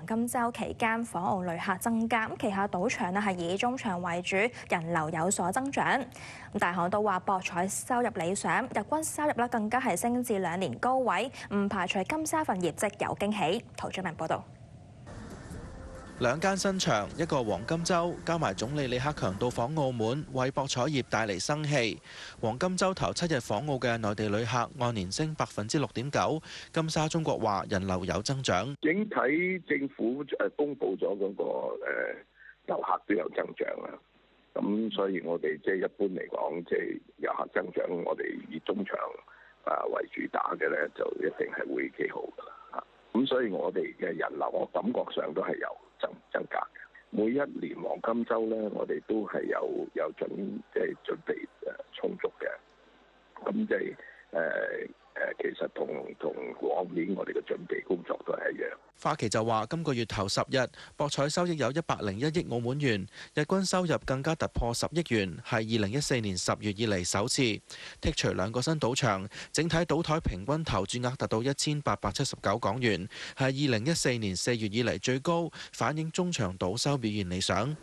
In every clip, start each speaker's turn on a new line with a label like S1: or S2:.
S1: 金週期間訪澳旅客增加，旗下賭場咧係以中場為主，人流有所增長。大行都話博彩收入理想，日均收入咧更加係升至2年高位，唔排除金沙份業績有驚喜。陶俊明報導。
S2: 兩間新場，一個黃金週，加埋總理李克強到訪澳門，為博彩業帶嚟生氣。黃金週頭7日訪澳嘅內地旅客按年升6.9%，金沙中國話人流有增長。
S3: 整體政府公布咗嗰個遊客都有增長啦，咁所以我哋即係一般嚟講，即係遊客增長，我哋以中場為主打嘅咧，就一定係會幾好噶啦嚇。咁所以我哋嘅人流，我感覺上都係有增加嘅。每一年黃金週咧，我哋都係有準備充足嘅。咁即係其實同往年我哋嘅準備工作都係一樣。
S2: 花旗就話，今個月頭10日，博彩收益有101億澳門元，日均收入更加突破10億元，係2014年10月以嚟首次。剔除2個新賭場，整體賭台平均投注額達到1879港元，係2014年4月以嚟最高，反映中場賭收表現理想。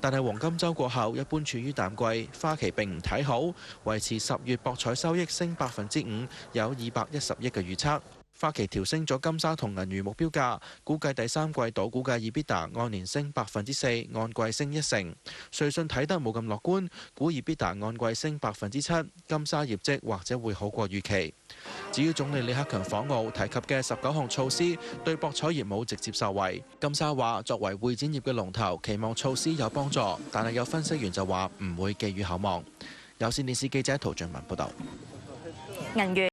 S2: 但係黃金週過後，一般處於淡季，花旗並唔睇好，維持10月博彩收益升5%，有210億嘅預測。花旗調升咗金沙同銀娛目標價，估計第三季度估計 EBITDA 按年升4%，按季升1成。瑞信睇得冇咁樂觀，估 EBITDA 按季升7%，金沙業績或者會好過預期。至於總理李克強訪澳提及嘅19項措施，對博彩業冇直接受惠。金沙話作為會展業嘅龍頭，期望措施有幫助，但係有分析員就話唔會寄予厚望。有線電視記者陶俊文報道。
S1: 銀娛